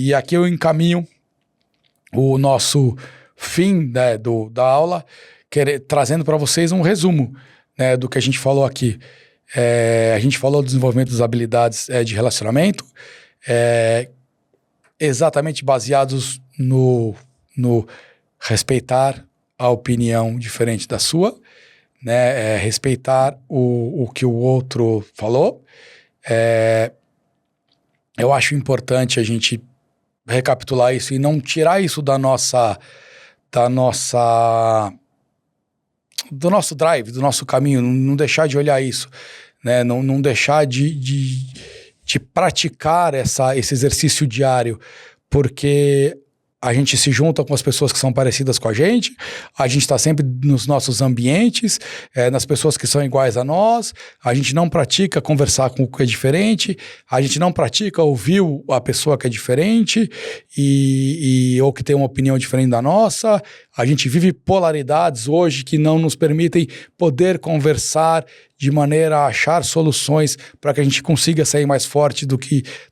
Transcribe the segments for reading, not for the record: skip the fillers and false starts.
E aqui eu encaminho o nosso fim, né, da aula, trazendo para vocês um resumo, né, do que a gente falou aqui. A gente falou do desenvolvimento das habilidades de relacionamento, exatamente baseados no respeitar a opinião diferente da sua, né, respeitar o que o outro falou. Eu acho importante a gente recapitular isso e não tirar isso do nosso drive, do nosso caminho, não deixar de olhar isso, né? Não deixar de praticar esse exercício diário, porque a gente se junta com as pessoas que são parecidas com a gente está sempre nos nossos ambientes, nas pessoas que são iguais a nós, a gente não pratica conversar com o que é diferente, a gente não pratica ouvir a pessoa que é diferente ou que tem uma opinião diferente da nossa, a gente vive polaridades hoje que não nos permitem poder conversar de maneira a achar soluções para que a gente consiga sair mais forte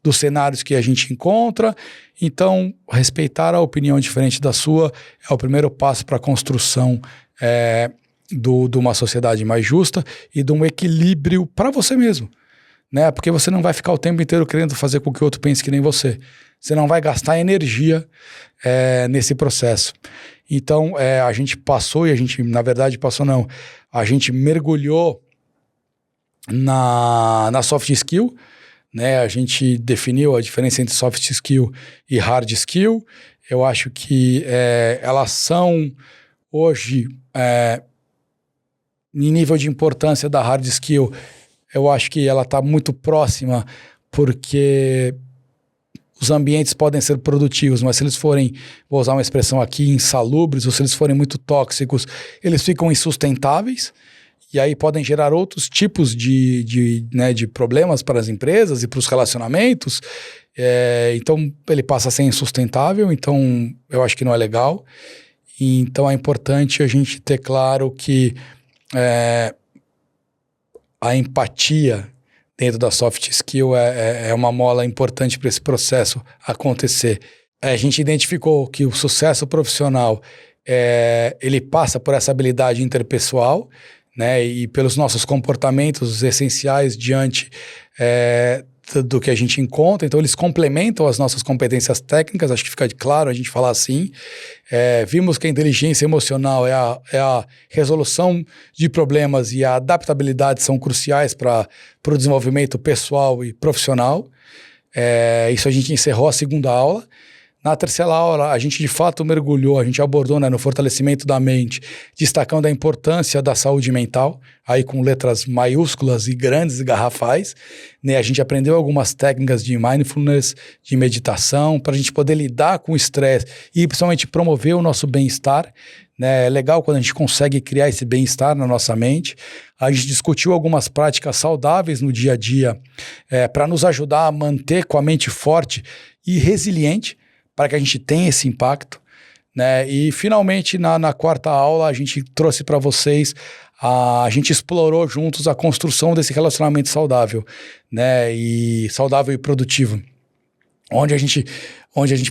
dos cenários que a gente encontra. Então, respeitar a opinião diferente da sua é o primeiro passo para a construção de uma sociedade mais justa e de um equilíbrio para você mesmo, né? Porque você não vai ficar o tempo inteiro querendo fazer com que o outro pense que nem você. Você não vai gastar energia nesse processo. Então, a gente passou, na verdade passou não, a gente mergulhou na soft skill, né? A gente definiu a diferença entre soft skill e hard skill. Eu acho que elas são hoje, em nível de importância da hard skill, eu acho que ela está muito próxima, porque os ambientes podem ser produtivos, mas se eles forem, vou usar uma expressão aqui, insalubres, ou se eles forem muito tóxicos, eles ficam insustentáveis. E aí podem gerar outros tipos de problemas para as empresas e para os relacionamentos. Então, ele passa a ser insustentável. Então, eu acho que não é legal. Então, é importante a gente ter claro que a empatia dentro da soft skill é uma mola importante para esse processo acontecer. A gente identificou que o sucesso profissional, ele passa por essa habilidade interpessoal, né, e pelos nossos comportamentos essenciais diante do que a gente encontra. Então, eles complementam as nossas competências técnicas, acho que fica claro a gente falar assim. Vimos que a inteligência emocional é a resolução de problemas e a adaptabilidade são cruciais para o desenvolvimento pessoal e profissional. Isso a gente encerrou a segunda aula. Na terceira aula, a gente de fato mergulhou, a gente abordou, né, no fortalecimento da mente, destacando a importância da saúde mental, aí com letras maiúsculas e grandes e garrafais, né? A gente aprendeu algumas técnicas de mindfulness, de meditação, para a gente poder lidar com o estresse e principalmente promover o nosso bem-estar, né? É legal quando a gente consegue criar esse bem-estar na nossa mente. A gente discutiu algumas práticas saudáveis no dia a dia, para nos ajudar a manter com a mente forte e resiliente, para que a gente tenha esse impacto, né? E finalmente na quarta aula a gente trouxe para vocês, a gente explorou juntos a construção desse relacionamento saudável, né? Saudável e produtivo, onde a gente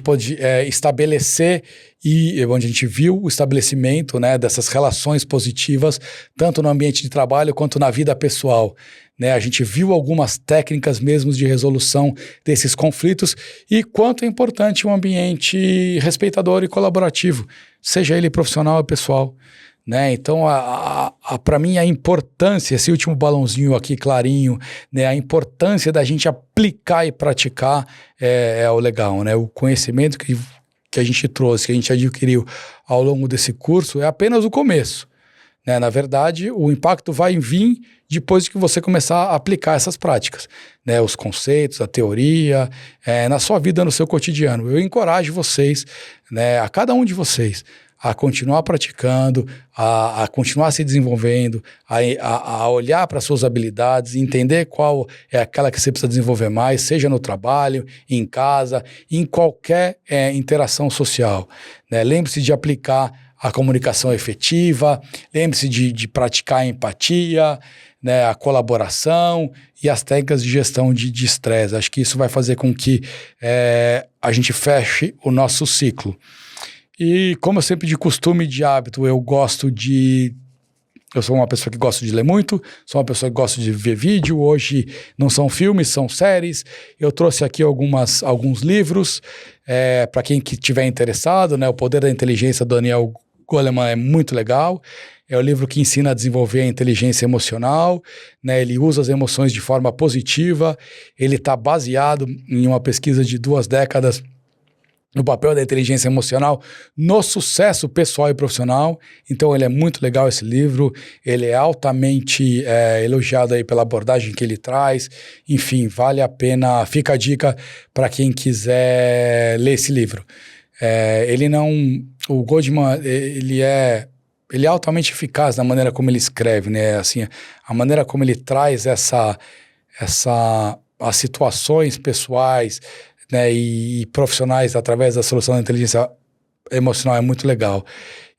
pôde estabelecer e onde a gente viu o estabelecimento, né, dessas relações positivas, tanto no ambiente de trabalho quanto na vida pessoal, né? A gente viu algumas técnicas mesmo de resolução desses conflitos e quanto é importante um ambiente respeitador e colaborativo, seja ele profissional ou pessoal, né? Então, para mim, a importância, esse último balãozinho aqui clarinho, né, a importância da gente aplicar e praticar é o legal, né? O conhecimento que a gente trouxe, que a gente adquiriu ao longo desse curso é apenas o começo, né? Na verdade, o impacto vai vir depois que você começar a aplicar essas práticas, né? Os conceitos, a teoria, na sua vida, no seu cotidiano. Eu encorajo vocês, né, a cada um de vocês, a continuar praticando, a continuar se desenvolvendo, a olhar para suas habilidades, entender qual é aquela que você precisa desenvolver mais, seja no trabalho, em casa, em qualquer interação social, né? Lembre-se de aplicar a comunicação efetiva, lembre-se de praticar a empatia, né, a colaboração e as técnicas de gestão de estresse. Acho que isso vai fazer com que a gente feche o nosso ciclo. E como eu sempre de costume, de hábito, eu sou uma pessoa que gosta de ler muito, sou uma pessoa que gosta de ver vídeo. Hoje não são filmes, são séries. Eu trouxe aqui alguns livros para quem que estiver interessado, né? O Poder da Inteligência, do Daniel Goleman, é muito legal. É o livro que ensina a desenvolver a inteligência emocional, né? Ele usa as emoções de forma positiva. Ele está baseado em uma pesquisa de 2 décadas no papel da inteligência emocional no sucesso pessoal e profissional. Então ele é muito legal, esse livro. Ele é altamente elogiado aí pela abordagem que ele traz. Enfim, vale a pena. Fica a dica para quem quiser ler esse livro. O Goleman, ele é altamente eficaz na maneira como ele escreve, né? Assim, a maneira como ele traz as situações pessoais, né, e profissionais através da solução da inteligência emocional é muito legal.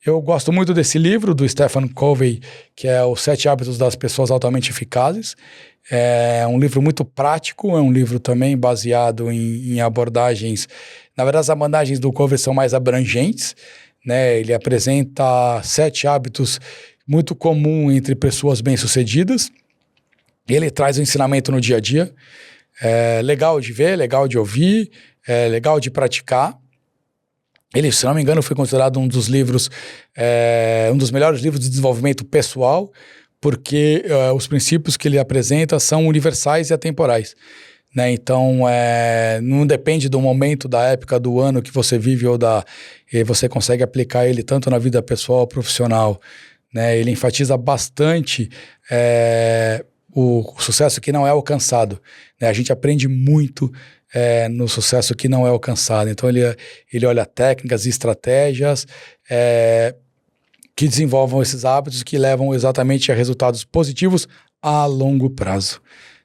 Eu gosto muito desse livro do Stephen Covey, que é Os 7 Hábitos das Pessoas Altamente Eficazes. É um livro muito prático, é um livro também baseado em abordagens. Na verdade, as abordagens do Covey são mais abrangentes, né? Ele apresenta 7 hábitos muito comuns entre pessoas bem-sucedidas. Ele traz o ensinamento no dia a dia. É legal de ver, legal de ouvir, é legal de praticar. Ele, se não me engano, foi considerado um dos livros, um dos melhores livros de desenvolvimento pessoal, porque os princípios que ele apresenta são universais e atemporais, né? Então, não depende do momento, da época do ano que você vive e você consegue aplicar ele tanto na vida pessoal ou profissional, né? Ele enfatiza bastante o sucesso que não é alcançado, né? A gente aprende muito no sucesso que não é alcançado. Então ele olha técnicas e estratégias que desenvolvam esses hábitos que levam exatamente a resultados positivos a longo prazo,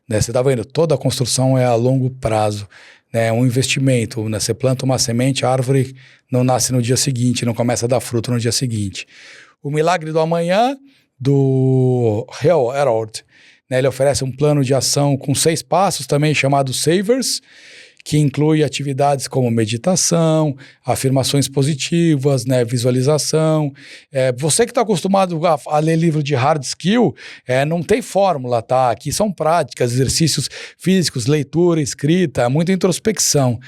né? Você está vendo, toda a construção é a longo prazo, né? Um investimento, né? Você planta uma semente, a árvore não nasce no dia seguinte, não começa a dar fruto no dia seguinte. O Milagre do Amanhã, do Hal Elrod, né? Ele oferece um plano de ação com 6 passos, também chamado Savers, que inclui atividades como meditação, afirmações positivas, né? Visualização. Você que está acostumado a ler livro de hard skill, não tem fórmula, tá? Aqui são práticas, exercícios físicos, leitura, escrita, muita introspecção,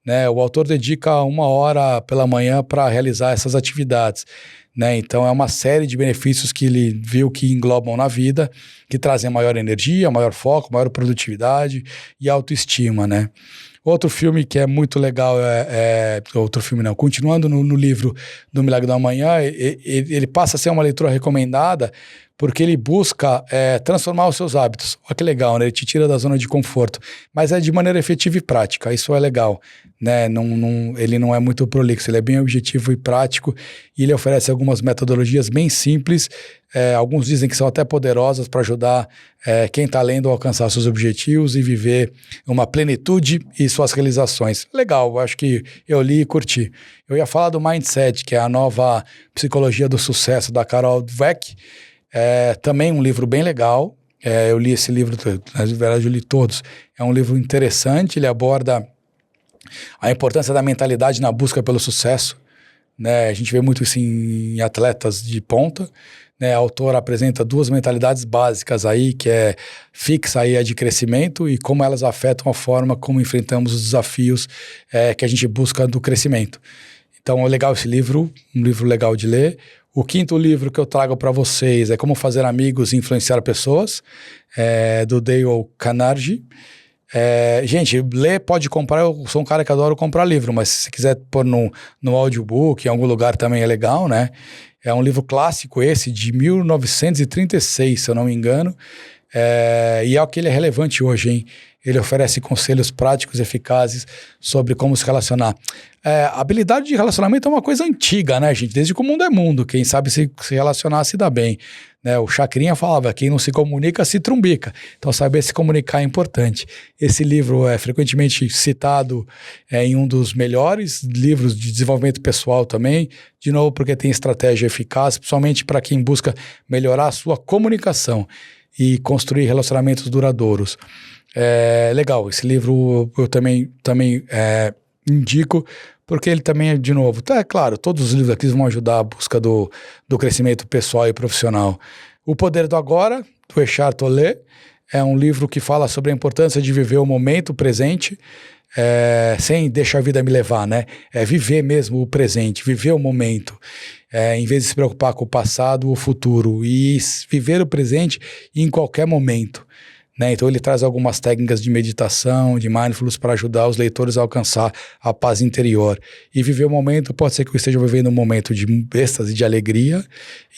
né? O autor dedica 1 hora pela manhã para realizar essas atividades, né? Então é uma série de benefícios que ele viu que englobam na vida, que trazem maior energia, maior foco, maior produtividade e autoestima, né? Outro filme que é muito legal outro filme não, continuando no livro do Milagre do Amanhã, ele passa a ser uma leitura recomendada porque ele busca transformar os seus hábitos. Olha que legal, né? Ele te tira da zona de conforto, mas é de maneira efetiva e prática, isso é legal, né? Ele não é muito prolixo, ele é bem objetivo e prático, e ele oferece algumas metodologias bem simples, alguns dizem que são até poderosas para ajudar quem está lendo a alcançar seus objetivos e viver uma plenitude e suas realizações. Legal, acho que eu li e curti. Eu ia falar do Mindset, que é a nova psicologia do sucesso da Carol Dweck. Também um livro bem legal. Eu li esse livro, na verdade eu li todos. É um livro interessante, ele aborda a importância da mentalidade na busca pelo sucesso, né? A gente vê muito isso em atletas de ponta, né? A autora apresenta 2 mentalidades básicas aí, que é fixa aí a de crescimento e como elas afetam a forma como enfrentamos os desafios que a gente busca do crescimento. Então é legal esse livro, um livro legal de ler. O 5º livro que eu trago para vocês é Como Fazer Amigos e Influenciar Pessoas, do Dale Carnegie. Gente, ler pode comprar, eu sou um cara que adoro comprar livro, mas se você quiser pôr no audiobook, em algum lugar também é legal, né? É um livro clássico esse, de 1936, se eu não me engano, e é o que ele é relevante hoje, hein? Ele oferece conselhos práticos e eficazes sobre como se relacionar. A habilidade de relacionamento é uma coisa antiga, né, gente? Desde que o mundo é mundo, quem sabe se relacionar se dá bem. né? O Chacrinha falava, quem não se comunica, se trumbica. Então, saber se comunicar é importante. Esse livro é frequentemente citado em um dos melhores livros de desenvolvimento pessoal também, de novo, porque tem estratégia eficaz, principalmente para quem busca melhorar a sua comunicação e construir relacionamentos duradouros. Legal, esse livro eu também indico, porque ele também de novo, claro, todos os livros aqui vão ajudar a busca do crescimento pessoal e profissional. O Poder do Agora, do Eckhart Tolle, é um livro que fala sobre a importância de viver o momento presente, sem deixar a vida me levar, né? Viver mesmo o presente, viver o momento, em vez de se preocupar com o passado ou o futuro, e viver o presente em qualquer momento, né? Então ele traz algumas técnicas de meditação, de mindfulness para ajudar os leitores a alcançar a paz interior. E viver o momento, pode ser que eu esteja vivendo um momento de êxtase, de alegria,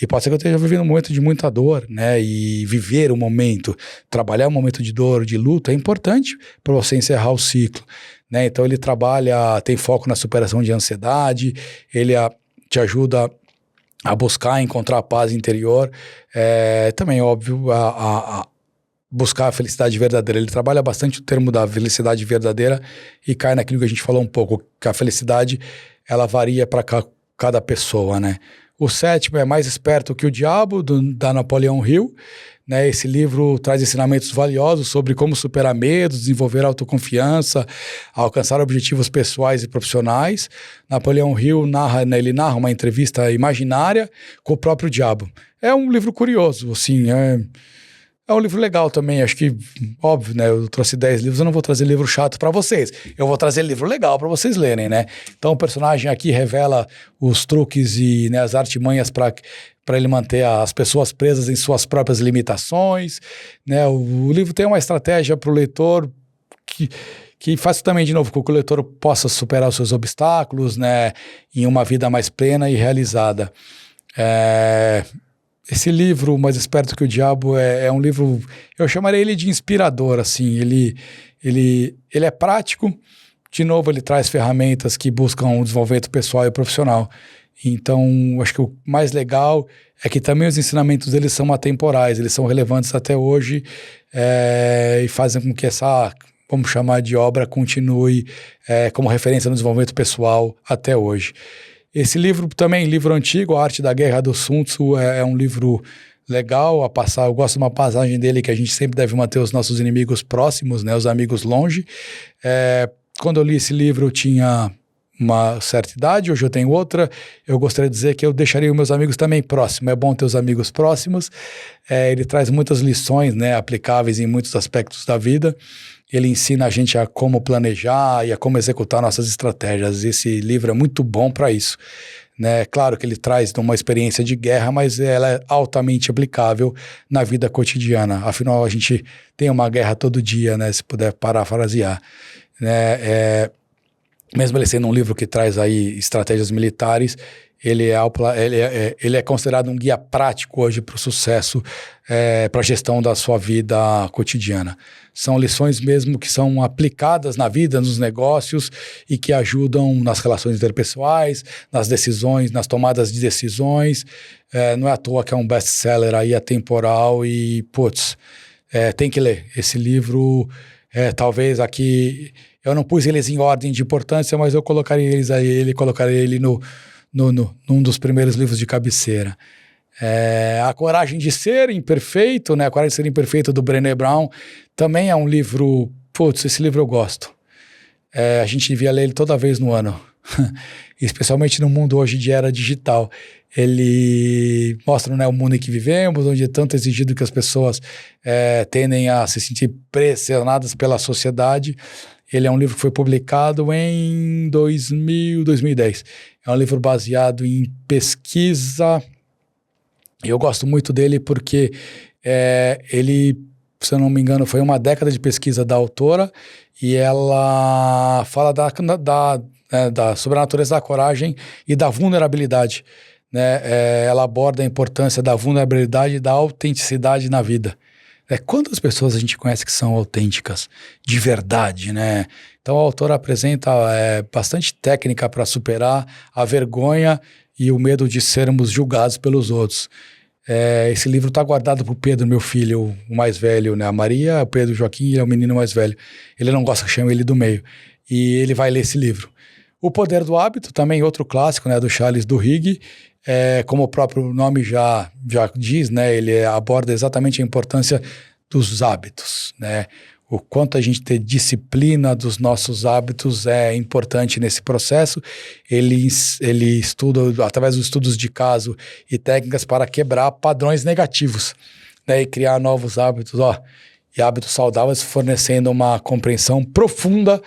e pode ser que eu esteja vivendo um momento de muita dor, né? E viver o momento, trabalhar um momento de dor, de luto, é importante para você encerrar o ciclo, né? Então ele tem foco na superação de ansiedade, ele te ajuda a buscar, encontrar a paz interior, também, óbvio, buscar a felicidade verdadeira. Ele trabalha bastante o termo da felicidade verdadeira e cai naquilo que a gente falou um pouco, que a felicidade, ela varia para cada pessoa, né? O 7º é Mais Esperto que o Diabo, da Napoleão Hill, né? Esse livro traz ensinamentos valiosos sobre como superar medos, desenvolver autoconfiança, alcançar objetivos pessoais e profissionais. Napoleão Hill narra uma entrevista imaginária com o próprio diabo. É um livro curioso, assim, é um livro legal também, acho que, óbvio, né, eu trouxe 10 livros, eu não vou trazer livro chato para vocês, eu vou trazer livro legal para vocês lerem, né? Então o personagem aqui revela os truques e, né, as artimanhas para ele manter as pessoas presas em suas próprias limitações, né? O livro tem uma estratégia para o leitor que faz também, de novo, com que o leitor possa superar os seus obstáculos, né, em uma vida mais plena e realizada. Esse livro, Mais Esperto que o Diabo, é um livro, eu chamaria ele de inspirador, assim, ele é prático, de novo ele traz ferramentas que buscam o desenvolvimento pessoal e profissional. Então, acho que o mais legal é que também os ensinamentos deles são atemporais, eles são relevantes até hoje, e fazem com que essa, vamos chamar de obra, continue como referência no desenvolvimento pessoal até hoje. Esse livro também, livro antigo, A Arte da Guerra do Sun Tzu, é um livro legal eu gosto de uma passagem dele que a gente sempre deve manter os nossos inimigos próximos, né, os amigos longe. Quando eu li esse livro eu tinha uma certa idade, hoje eu tenho outra, eu gostaria de dizer que eu deixaria os meus amigos também próximos, é bom ter os amigos próximos, ele traz muitas lições, né, aplicáveis em muitos aspectos da vida. Ele ensina a gente a como planejar e a como executar nossas estratégias. Esse livro é muito bom para isso, né? Claro que ele traz uma experiência de guerra, mas ela é altamente aplicável na vida cotidiana. Afinal, a gente tem uma guerra todo dia, né? Se puder parafrasear, né? Mesmo ele sendo um livro que traz aí estratégias militares, ele é considerado um guia prático hoje para o sucesso, para a gestão da sua vida cotidiana. São lições mesmo que são aplicadas na vida, nos negócios e que ajudam nas relações interpessoais, nas decisões, nas tomadas de decisões. Não é à toa que é um best-seller aí atemporal e, tem que ler. Esse livro, talvez aqui, eu não pus eles em ordem de importância, mas eu colocaria ele num dos primeiros livros de cabeceira. A Coragem de Ser Imperfeito, né? A Coragem de Ser Imperfeito, do Brené Brown, também é um livro, esse livro eu gosto. A gente devia ler ele toda vez no ano, especialmente no mundo hoje de era digital. Ele mostra, né, o mundo em que vivemos, onde é tanto exigido que as pessoas tendem a se sentir pressionadas pela sociedade. Ele é um livro que foi publicado em 2010. É um livro baseado em pesquisa. Eu gosto muito dele porque ele, se eu não me engano, foi uma década de pesquisa da autora e ela fala sobre a natureza da coragem e da vulnerabilidade, né? Ela aborda a importância da vulnerabilidade e da autenticidade na vida. Quantas pessoas a gente conhece que são autênticas, de verdade, né? Então a autora apresenta bastante técnica para superar a vergonha e o medo de sermos julgados pelos outros. Esse livro está guardado para o Pedro, meu filho, o mais velho, né? A Maria, o Pedro, o Joaquim, é o menino mais velho. Ele não gosta que chame ele do meio. E ele vai ler esse livro. O Poder do Hábito, também outro clássico, né? Do Charles Duhigg. Como o próprio nome já diz, né? Ele aborda exatamente a importância dos hábitos, né? O quanto a gente ter disciplina dos nossos hábitos é importante nesse processo. Ele estuda, através dos estudos de caso e técnicas para quebrar padrões negativos, né, e criar novos hábitos, e hábitos saudáveis, fornecendo uma compreensão profunda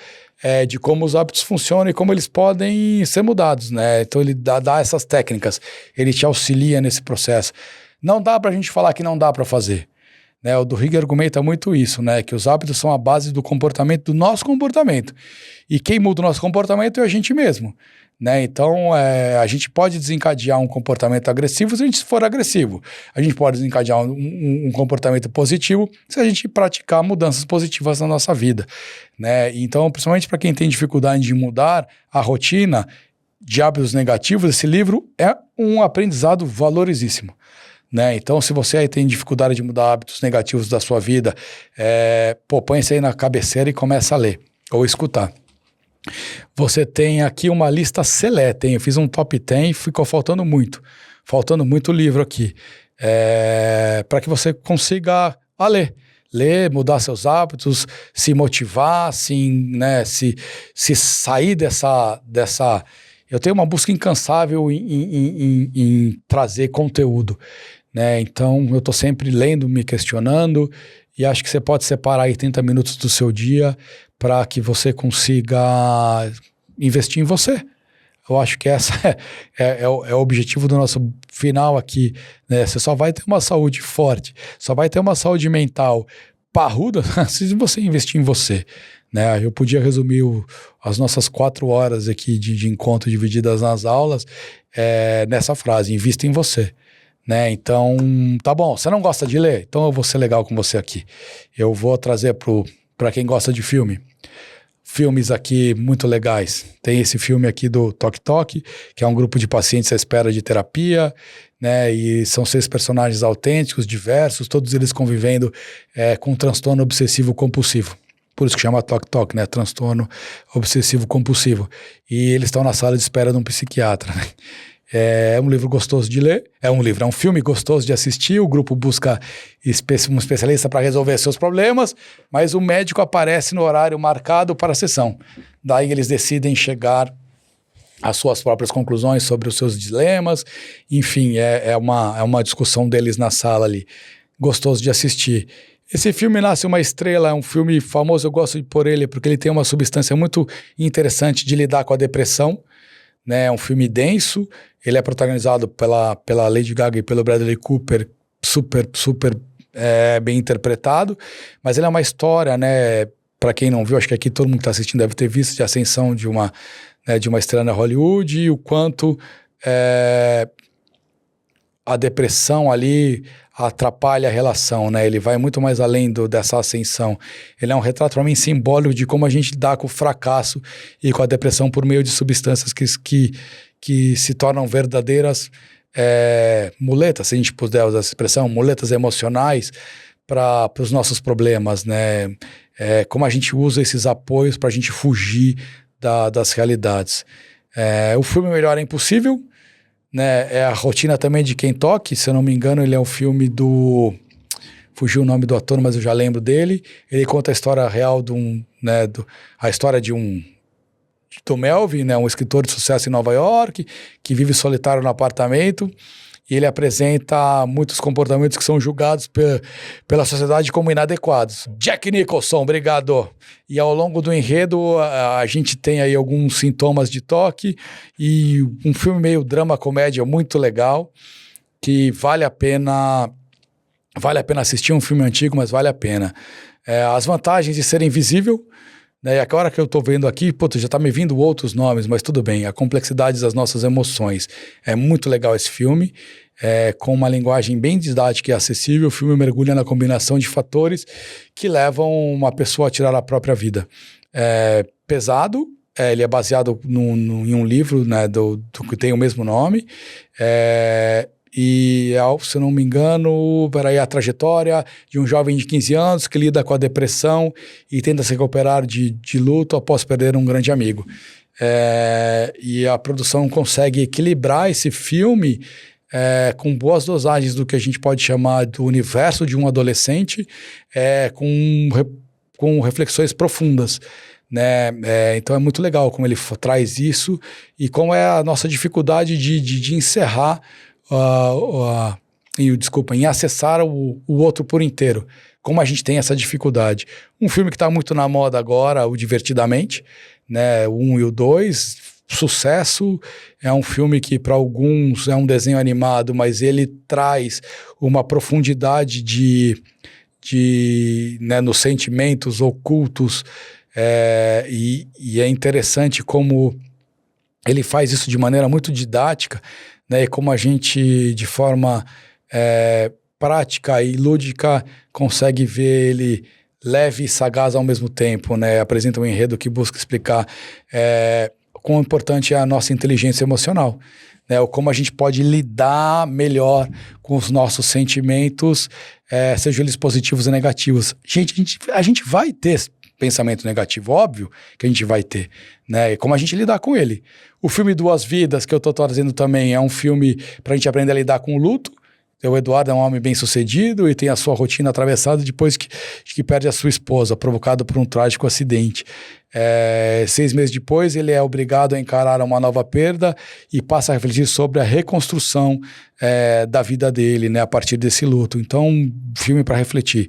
de como os hábitos funcionam e como eles podem ser mudados, né? Então ele dá essas técnicas, ele te auxilia nesse processo. Não dá para a gente falar que não dá para fazer. O Duhigg argumenta muito isso, né? Que os hábitos são a base do comportamento, do nosso comportamento. E quem muda o nosso comportamento é a gente mesmo, né? Então, a gente pode desencadear um comportamento agressivo se a gente for agressivo. A gente pode desencadear um comportamento positivo se a gente praticar mudanças positivas na nossa vida, né? Então, principalmente para quem tem dificuldade de mudar a rotina de hábitos negativos, esse livro é um aprendizado valorizíssimo. Né? Então, se você aí tem dificuldade de mudar hábitos negativos da sua vida, põe isso aí na cabeceira e começa a ler ou escutar. Você tem aqui uma lista seleta, hein? Eu fiz um top 10 e ficou faltando muito livro aqui, para que você consiga ler, mudar seus hábitos, se motivar, se sair dessa. Eu tenho uma busca incansável em trazer conteúdo, né? Então, eu estou sempre lendo, me questionando, e acho que você pode separar aí 30 minutos do seu dia para que você consiga investir em você. Eu acho que essa é o objetivo do nosso final aqui, né? Você só vai ter uma saúde forte, só vai ter uma saúde mental parruda se você investir em você, né? Eu podia resumir as nossas 4 horas aqui de encontro divididas nas aulas nessa frase: invista em você. Né? Então, tá bom, você não gosta de ler? Então eu vou ser legal com você aqui. Eu vou trazer para quem gosta de filmes aqui muito legais. Tem esse filme aqui do Tok Tok, que é um grupo de pacientes à espera de terapia, né? E são 6 personagens autênticos, diversos, todos eles convivendo com um transtorno obsessivo compulsivo. Por isso que chama Tok Tok, né? Transtorno obsessivo compulsivo. E eles estão na sala de espera de um psiquiatra, né? É um livro gostoso de ler, é um filme gostoso de assistir. O grupo busca um especialista para resolver seus problemas, mas o médico aparece no horário marcado para a sessão. Daí eles decidem chegar às suas próprias conclusões sobre os seus dilemas. Enfim, é uma discussão deles na sala ali. Gostoso de assistir. Esse filme Nasce uma Estrela é um filme famoso, eu gosto de pôr ele porque ele tem uma substância muito interessante de lidar com a depressão. Né, é um filme denso, ele é protagonizado pela Lady Gaga e pelo Bradley Cooper, super bem interpretado, mas ele é uma história, né, para quem não viu, acho que aqui todo mundo que está assistindo deve ter visto, de ascensão de uma estrela na Hollywood, e o quanto a depressão ali atrapalha a relação, né? Ele vai muito mais além dessa ascensão. Ele é um retrato, para mim, simbólico de como a gente dá com o fracasso e com a depressão por meio de substâncias que se tornam verdadeiras muletas, se a gente puder usar essa expressão, muletas emocionais para os nossos problemas, né? Como a gente usa esses apoios para a gente fugir das realidades. O filme Melhor é Impossível, né, é a rotina também de Ken Tock, se eu não me engano, ele é um filme fugiu o nome do ator, mas eu já lembro dele. Ele conta a história real a história do Melvin, né, um escritor de sucesso em Nova York, que vive solitário no apartamento, e ele apresenta muitos comportamentos que são julgados pela sociedade como inadequados. Jack Nicholson, obrigado! E ao longo do enredo, a gente tem aí alguns sintomas de toque, e um filme meio drama-comédia muito legal, que vale a pena assistir. Um filme antigo, mas vale a pena. As vantagens de ser invisível, né? E agora que eu estou vendo aqui, já está me vindo outros nomes, mas tudo bem. A complexidade das nossas emoções. É muito legal esse filme, com uma linguagem bem didática e acessível. O filme mergulha na combinação de fatores que levam uma pessoa a tirar a própria vida. Pesado, ele é baseado em um livro, né, que tem o mesmo nome, e, se eu não me engano, peraí, a trajetória de um jovem de 15 anos que lida com a depressão e tenta se recuperar de luto após perder um grande amigo. E a produção consegue equilibrar esse filme com boas dosagens do que a gente pode chamar do universo de um adolescente, com reflexões profundas, né? Então é muito legal como ele traz isso e como é a nossa dificuldade de encerrar em acessar o outro por inteiro. Como a gente tem essa dificuldade. Um filme que está muito na moda agora, o Divertidamente, né? O 1 e o 2, sucesso. É um filme que para alguns é um desenho animado, mas ele traz uma profundidade né, nos sentimentos ocultos, e é interessante como ele faz isso de maneira muito didática, né, e como a gente, de forma prática e lúdica, consegue ver ele leve e sagaz ao mesmo tempo, né? Apresenta um enredo que busca explicar quão importante é a nossa inteligência emocional, né? Ou como a gente pode lidar melhor com os nossos sentimentos, sejam eles positivos ou negativos. A gente vai ter pensamento negativo, óbvio que a gente vai ter, né? E como a gente lidar com ele. O filme Duas Vidas, que eu estou trazendo também, é um filme para a gente aprender a lidar com o luto. O Eduardo é um homem bem-sucedido e tem a sua rotina atravessada depois que perde a sua esposa, provocado por um trágico acidente. 6 meses depois, ele é obrigado a encarar uma nova perda e passa a refletir sobre a reconstrução da vida dele, né, a partir desse luto. Então, filme para refletir,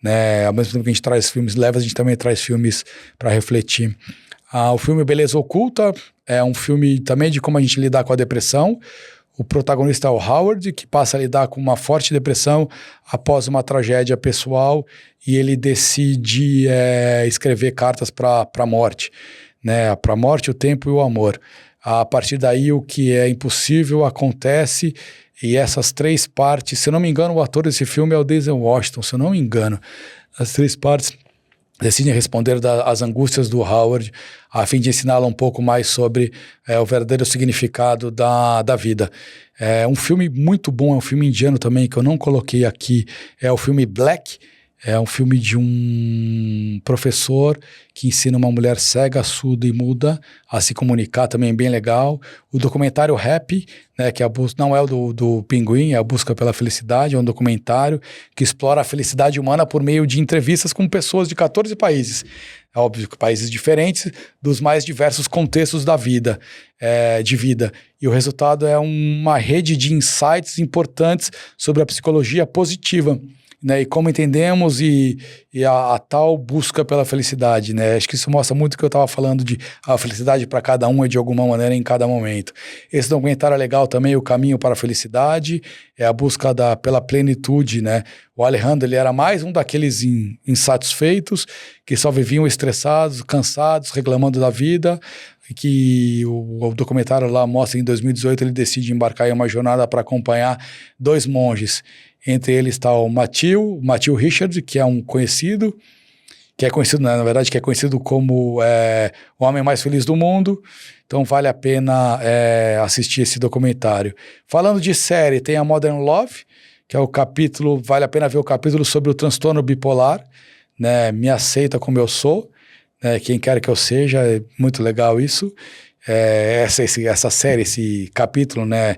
né? Ao mesmo tempo que a gente traz filmes leves, a gente também traz filmes para refletir. O filme Beleza Oculta é um filme também de como a gente lidar com a depressão. O protagonista é o Howard, que passa a lidar com uma forte depressão após uma tragédia pessoal e ele decide escrever cartas para a morte, né? Para a morte, o tempo e o amor. A partir daí, o que é impossível acontece e essas 3 partes, se eu não me engano, o ator desse filme é o Denzel Washington, se eu não me engano. As 3 partes decidem responder às angústias do Howard, a fim de ensiná-lo um pouco mais sobre o verdadeiro significado da vida. É um filme muito bom, é um filme indiano também, que eu não coloquei aqui, é o filme Black. É um filme de um professor que ensina uma mulher cega, surda e muda a se comunicar, também bem legal. O documentário Happy, né, que não é o do Pinguim, é a Busca pela Felicidade, é um documentário que explora a felicidade humana por meio de entrevistas com pessoas de 14 países. É óbvio que países diferentes, dos mais diversos contextos da vida, de vida. E o resultado é uma rede de insights importantes sobre a psicologia positiva, né, e como entendemos e a tal busca pela felicidade, né? Acho que isso mostra muito o que eu estava falando de a felicidade para cada um é de alguma maneira em cada momento. Esse documentário é legal também, O Caminho para a Felicidade, é a busca pela plenitude, né? O Alejandro, ele era mais um daqueles insatisfeitos que só viviam estressados, cansados, reclamando da vida, que o documentário lá mostra em 2018 ele decide embarcar em uma jornada para acompanhar 2 monges. Entre eles está o Matthew Richard, que é um conhecido, né, na verdade, que é conhecido como o homem mais feliz do mundo. Então vale a pena assistir esse documentário. Falando de série, tem a Modern Love, que é o capítulo, vale a pena ver o capítulo sobre o transtorno bipolar, né? Me aceita como eu sou, né? Quem quer que eu seja, é muito legal isso. Essa série, esse capítulo, né?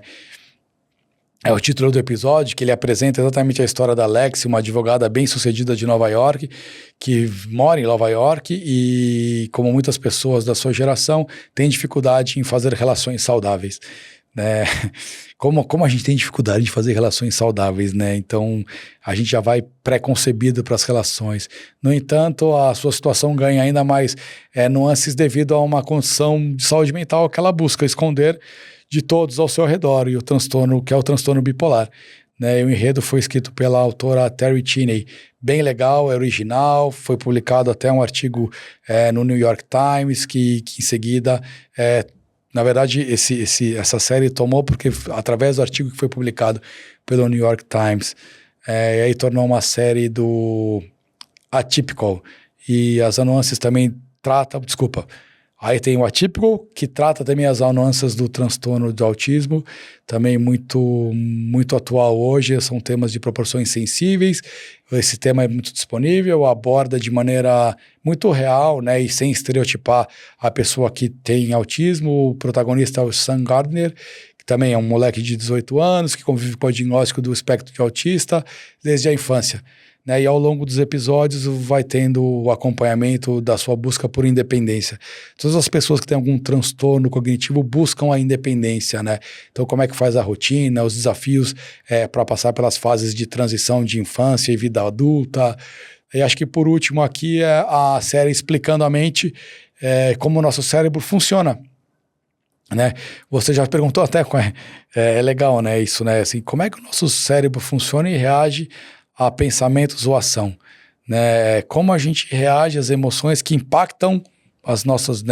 É o título do episódio, que ele apresenta exatamente a história da Lexi, uma advogada bem-sucedida de Nova York, que mora em Nova York e, como muitas pessoas da sua geração, tem dificuldade em fazer relações saudáveis, né? Como a gente tem dificuldade de fazer relações saudáveis, né? Então, a gente já vai pré-concebido para as relações. No entanto, a sua situação ganha ainda mais nuances devido a uma condição de saúde mental que ela busca esconder de todos ao seu redor, e o transtorno, que é o transtorno bipolar, né? E o enredo foi escrito pela autora Terry Cheney, bem legal, é original, foi publicado até um artigo no New York Times, que em seguida, na verdade, essa série tomou porque através do artigo que foi publicado pelo New York Times, e aí tornou uma série do Atypical, e as nuances também Aí tem o atípico, que trata também as nuances do transtorno do autismo, também muito atual hoje, são temas de proporções sensíveis, esse tema é muito disponível, aborda de maneira muito real, né, e sem estereotipar a pessoa que tem autismo. O protagonista é o Sam Gardner, que também é um moleque de 18 anos, que convive com o diagnóstico do espectro de autista desde a infância. Né, e ao longo dos episódios vai tendo o acompanhamento da sua busca por independência. Todas as pessoas que têm algum transtorno cognitivo buscam a independência, né? Então, como é que faz a rotina, os desafios para passar pelas fases de transição de infância e vida adulta. E acho que, por último, aqui é a série explicando a mente, como o nosso cérebro funciona. Né? Você já perguntou até, é legal, né, isso, né? Assim, como é que o nosso cérebro funciona e reage a pensamentos ou ação, né? Como a gente reage às emoções que impactam as nossas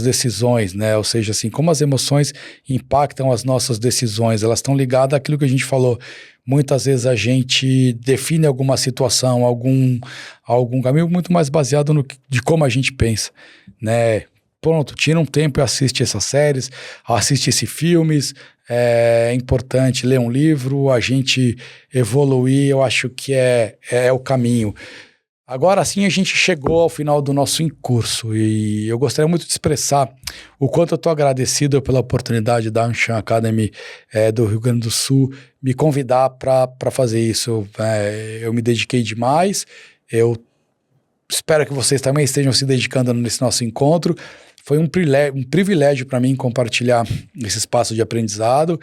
decisões, né? Ou seja, assim, como as emoções impactam as nossas decisões, elas estão ligadas àquilo que a gente falou. Muitas vezes a gente define alguma situação, algum caminho muito mais baseado de como a gente pensa, né? Pronto, tira um tempo e assiste essas séries, assiste esses filmes. É importante ler um livro, a gente evoluir, eu acho que é o caminho. Agora sim, a gente chegou ao final do nosso curso e eu gostaria muito de expressar o quanto eu estou agradecido pela oportunidade da Anshan Academy do Rio Grande do Sul me convidar para fazer isso. Eu me dediquei demais, eu espero que vocês também estejam se dedicando nesse nosso encontro. Foi um privilégio para mim compartilhar esse espaço de aprendizado,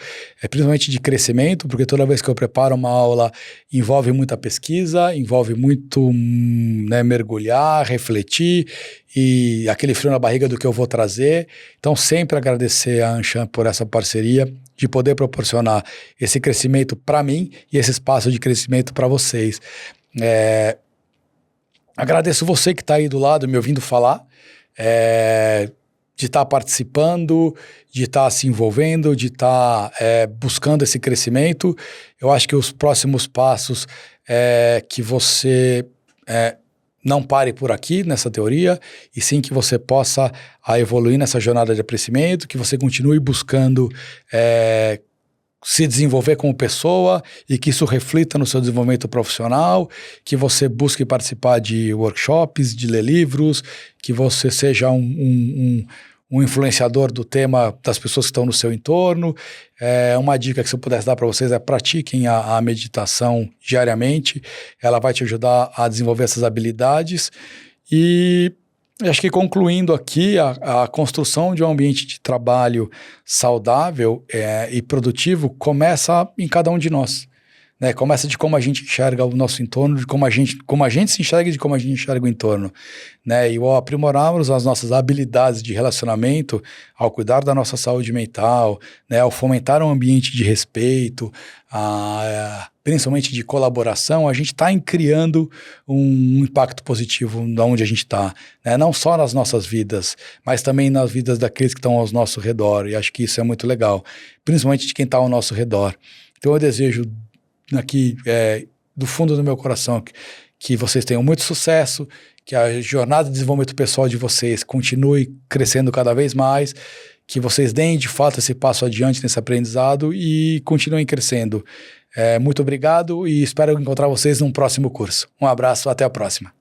principalmente de crescimento, porque toda vez que eu preparo uma aula envolve muita pesquisa, envolve muito mergulhar, refletir e aquele frio na barriga do que eu vou trazer. Então, sempre agradecer a Anshan por essa parceria, de poder proporcionar esse crescimento para mim e esse espaço de crescimento para vocês. Agradeço você que está aí do lado me ouvindo falar, de estar participando, de estar se envolvendo, de estar buscando esse crescimento. Eu acho que os próximos passos que você não pare por aqui nessa teoria, e sim que você possa evoluir nessa jornada de crescimento, que você continue buscando se desenvolver como pessoa e que isso reflita no seu desenvolvimento profissional, que você busque participar de workshops, de ler livros, que você seja um influenciador do tema das pessoas que estão no seu entorno. Uma dica que se eu pudesse dar para vocês pratiquem a meditação diariamente, ela vai te ajudar a desenvolver essas habilidades. E acho que concluindo aqui, a construção de um ambiente de trabalho saudável e produtivo começa em cada um de nós, né? Começa de como a gente enxerga o nosso entorno, de como a gente se enxerga e de como a gente enxerga o entorno, né? E ao aprimorarmos as nossas habilidades de relacionamento, ao cuidar da nossa saúde mental, né? Ao fomentar um ambiente de respeito, principalmente de colaboração, a gente está criando um impacto positivo de onde a gente está, né? Não só nas nossas vidas, mas também nas vidas daqueles que estão ao nosso redor, e acho que isso é muito legal, principalmente de quem está ao nosso redor. Então eu desejo aqui, do fundo do meu coração, que vocês tenham muito sucesso, que a jornada de desenvolvimento pessoal de vocês continue crescendo cada vez mais, que vocês deem de fato esse passo adiante nesse aprendizado e continuem crescendo. Muito obrigado e espero encontrar vocês num próximo curso. Um abraço, até a próxima.